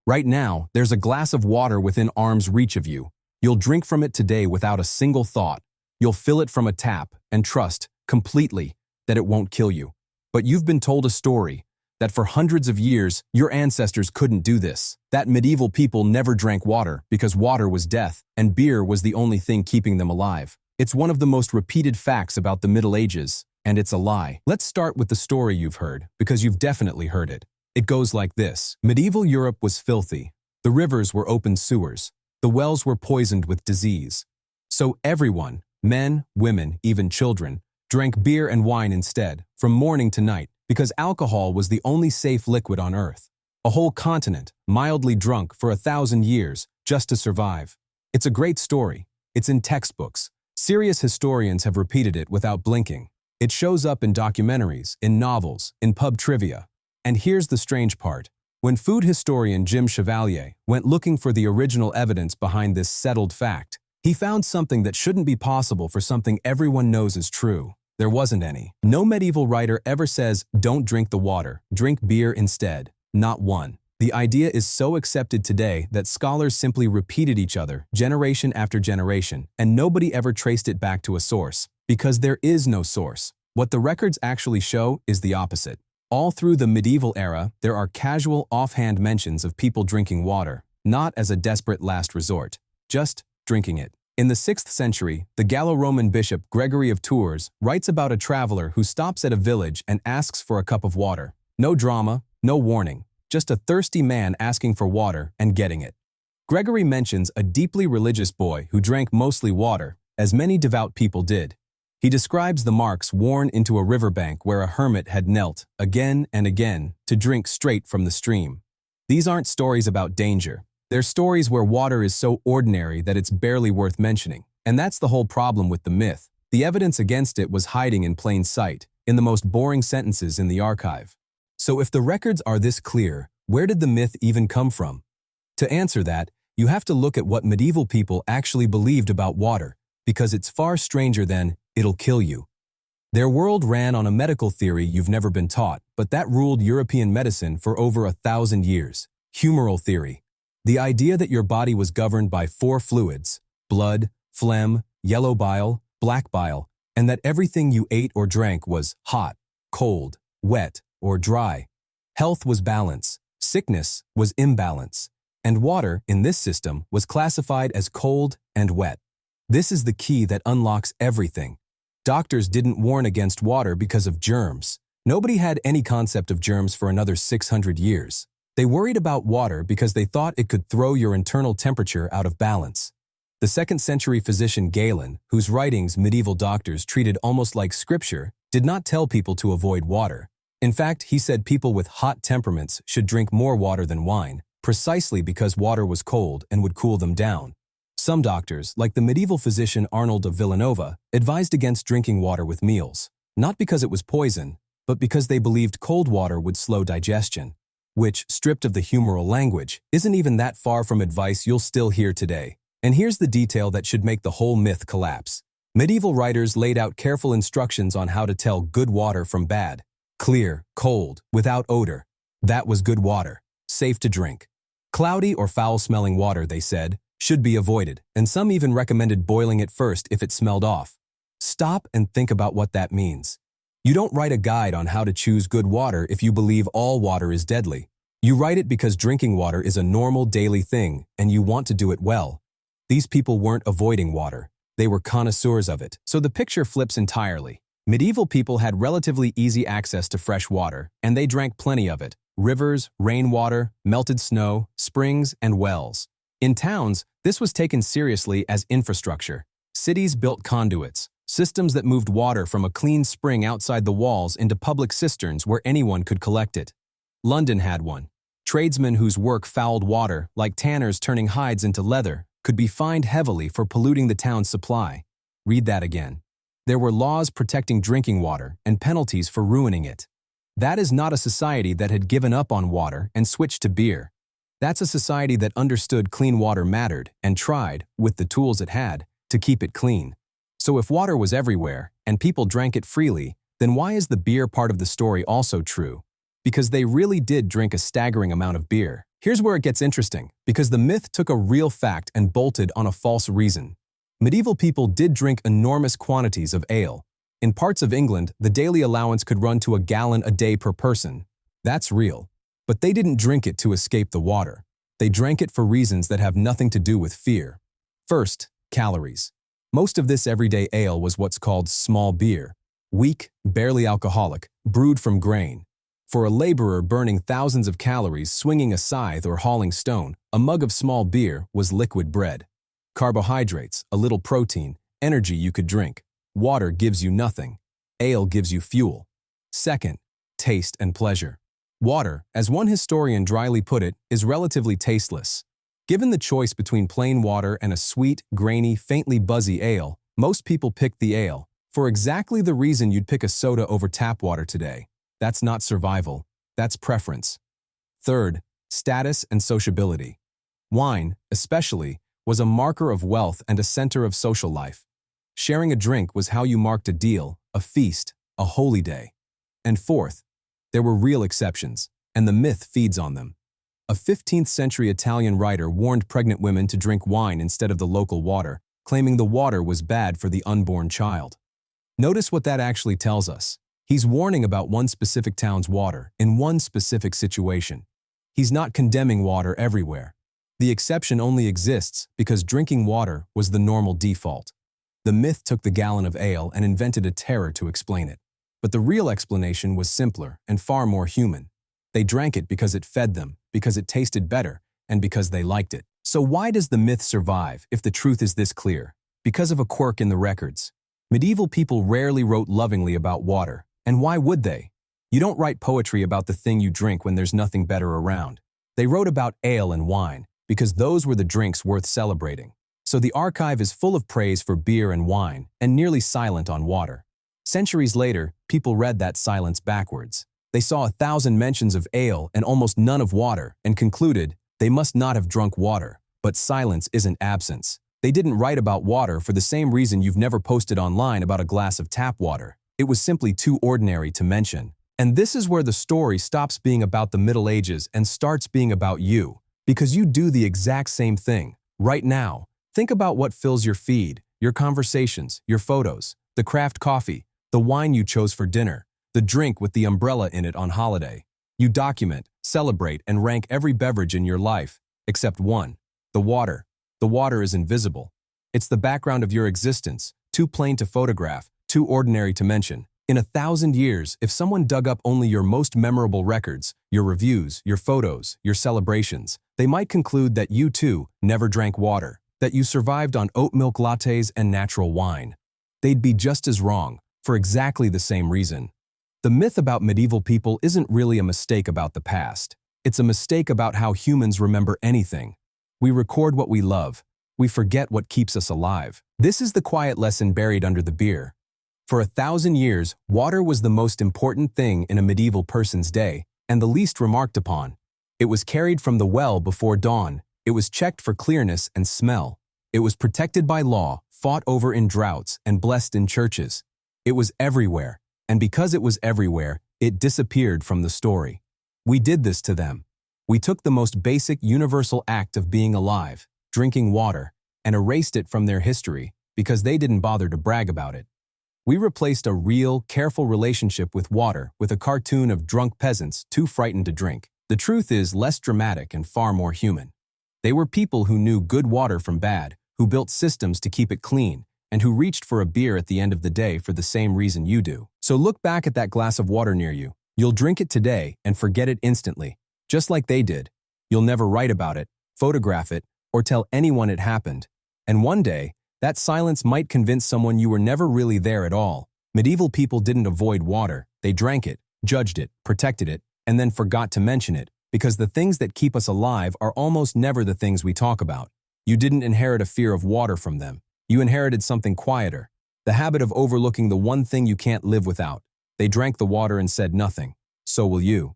Right now, there's a glass of water within arm's reach of you. You'll drink from it today without a single thought. You'll fill it from a tap and trust, completely, that it won't kill you. But you've been told a story, that for hundreds of years, your ancestors couldn't do this. That medieval people never drank water because water was death, and beer was the only thing keeping them alive. It's one of the most repeated facts about the Middle Ages, and it's a lie. Let's start with the story you've heard, because you've definitely heard it. It goes like this. Medieval Europe was filthy. The rivers were open sewers. The wells were poisoned with disease. So everyone, men, women, even children, drank beer and wine instead, from morning to night, because alcohol was the only safe liquid on Earth. A whole continent, mildly drunk for 1,000 years, just to survive. It's a great story. It's in textbooks. Serious historians have repeated it without blinking. It shows up in documentaries, in novels, in pub trivia. And here's the strange part. When food historian Jim Chevallier went looking for the original evidence behind this settled fact, he found something that shouldn't be possible for something everyone knows is true. There wasn't any. No medieval writer ever says, don't drink the water, drink beer instead. Not one. The idea is so accepted today that scholars simply repeated each other generation after generation, and nobody ever traced it back to a source, because there is no source. What the records actually show is the opposite. All through the medieval era, there are casual, offhand mentions of people drinking water, not as a desperate last resort, just drinking it. In the 6th century, the Gallo-Roman bishop Gregory of Tours writes about a traveler who stops at a village and asks for a cup of water. No drama, no warning, just a thirsty man asking for water and getting it. Gregory mentions a deeply religious boy who drank mostly water, as many devout people did. He describes the marks worn into a riverbank where a hermit had knelt, again and again, to drink straight from the stream. These aren't stories about danger. They're stories where water is so ordinary that it's barely worth mentioning. And that's the whole problem with the myth. The evidence against it was hiding in plain sight, in the most boring sentences in the archive. So if the records are this clear, where did the myth even come from? To answer that, you have to look at what medieval people actually believed about water, because it's far stranger than, it'll kill you. Their world ran on a medical theory you've never been taught, but that ruled European medicine for over 1,000 years. Humoral theory. The idea that your body was governed by 4 fluids, blood, phlegm, yellow bile, black bile, and that everything you ate or drank was hot, cold, wet, or dry. Health was balance, sickness was imbalance, and water, in this system, was classified as cold and wet. This is the key that unlocks everything. Doctors didn't warn against water because of germs. Nobody had any concept of germs for another 600 years. They worried about water because they thought it could throw your internal temperature out of balance. The 2nd century physician Galen, whose writings medieval doctors treated almost like scripture, did not tell people to avoid water. In fact, he said people with hot temperaments should drink more water than wine, precisely because water was cold and would cool them down. Some doctors, like the medieval physician Arnold of Villanova, advised against drinking water with meals, not because it was poison, but because they believed cold water would slow digestion. Which, stripped of the humoral language, isn't even that far from advice you'll still hear today. And here's the detail that should make the whole myth collapse. Medieval writers laid out careful instructions on how to tell good water from bad. Clear, cold, without odor. That was good water, safe to drink. Cloudy or foul-smelling water, they said, should be avoided, and some even recommended boiling it first if it smelled off. Stop and think about what that means. You don't write a guide on how to choose good water if you believe all water is deadly. You write it because drinking water is a normal daily thing and you want to do it well. These people weren't avoiding water. They were connoisseurs of it. So the picture flips entirely. Medieval people had relatively easy access to fresh water, and they drank plenty of it. Rivers, rainwater, melted snow, springs, and wells. In towns, this was taken seriously as infrastructure. Cities built conduits, systems that moved water from a clean spring outside the walls into public cisterns where anyone could collect it. London had one. Tradesmen whose work fouled water, like tanners turning hides into leather, could be fined heavily for polluting the town's supply. Read that again. There were laws protecting drinking water and penalties for ruining it. That is not a society that had given up on water and switched to beer. That's a society that understood clean water mattered and tried, with the tools it had, to keep it clean. So if water was everywhere and people drank it freely, then why is the beer part of the story also true? Because they really did drink a staggering amount of beer. Here's where it gets interesting, because the myth took a real fact and bolted on a false reason. Medieval people did drink enormous quantities of ale. In parts of England, the daily allowance could run to a gallon a day per person. That's real. But they didn't drink it to escape the water. They drank it for reasons that have nothing to do with fear. First, calories. Most of this everyday ale was what's called small beer. Weak, barely alcoholic, brewed from grain. For a laborer burning thousands of calories, swinging a scythe or hauling stone, a mug of small beer was liquid bread. Carbohydrates, a little protein, energy you could drink. Water gives you nothing. Ale gives you fuel. Second, taste and pleasure. Water, as one historian dryly put it, is relatively tasteless. Given the choice between plain water and a sweet, grainy, faintly buzzy ale, most people pick the ale, for exactly the reason you'd pick a soda over tap water today. That's not survival, that's preference. Third, status and sociability. Wine, especially, was a marker of wealth and a center of social life. Sharing a drink was how you marked a deal, a feast, a holy day. And fourth, there were real exceptions, and the myth feeds on them. A 15th-century Italian writer warned pregnant women to drink wine instead of the local water, claiming the water was bad for the unborn child. Notice what that actually tells us. He's warning about one specific town's water, in one specific situation. He's not condemning water everywhere. The exception only exists because drinking water was the normal default. The myth took the gallon of ale and invented a terror to explain it. But the real explanation was simpler and far more human. They drank it because it fed them, because it tasted better, and because they liked it. So why does the myth survive if the truth is this clear? Because of a quirk in the records. Medieval people rarely wrote lovingly about water, and why would they? You don't write poetry about the thing you drink when there's nothing better around. They wrote about ale and wine, because those were the drinks worth celebrating. So the archive is full of praise for beer and wine, and nearly silent on water. Centuries later, people read that silence backwards. They saw 1,000 mentions of ale and almost none of water, and concluded, they must not have drunk water. But silence isn't absence. They didn't write about water for the same reason you've never posted online about a glass of tap water. It was simply too ordinary to mention. And this is where the story stops being about the Middle Ages and starts being about you. Because you do the exact same thing, right now. Think about what fills your feed, your conversations, your photos, the craft coffee, the wine you chose for dinner, the drink with the umbrella in it on holiday. You document, celebrate, and rank every beverage in your life, except one, the water. The water is invisible. It's the background of your existence, too plain to photograph, too ordinary to mention. In 1,000 years, if someone dug up only your most memorable records, your reviews, your photos, your celebrations, they might conclude that you too never drank water, that you survived on oat milk lattes and natural wine. They'd be just as wrong, for exactly the same reason. The myth about medieval people isn't really a mistake about the past. It's a mistake about how humans remember anything. We record what we love. We forget what keeps us alive. This is the quiet lesson buried under the beer. For 1,000 years, water was the most important thing in a medieval person's day, and the least remarked upon. It was carried from the well before dawn. It was checked for clearness and smell. It was protected by law, fought over in droughts, and blessed in churches. It was everywhere, and because it was everywhere, it disappeared from the story. We did this to them. We took the most basic universal act of being alive, drinking water, and erased it from their history because they didn't bother to brag about it. We replaced a real, careful relationship with water with a cartoon of drunk peasants too frightened to drink. The truth is less dramatic and far more human. They were people who knew good water from bad, who built systems to keep it clean, and who reached for a beer at the end of the day for the same reason you do. So look back at that glass of water near you. You'll drink it today and forget it instantly, just like they did. You'll never write about it, photograph it, or tell anyone it happened. And one day, that silence might convince someone you were never really there at all. Medieval people didn't avoid water. They drank it, judged it, protected it, and then forgot to mention it, because the things that keep us alive are almost never the things we talk about. You didn't inherit a fear of water from them. You inherited something quieter, the habit of overlooking the one thing you can't live without. They drank the water and said nothing. So will you.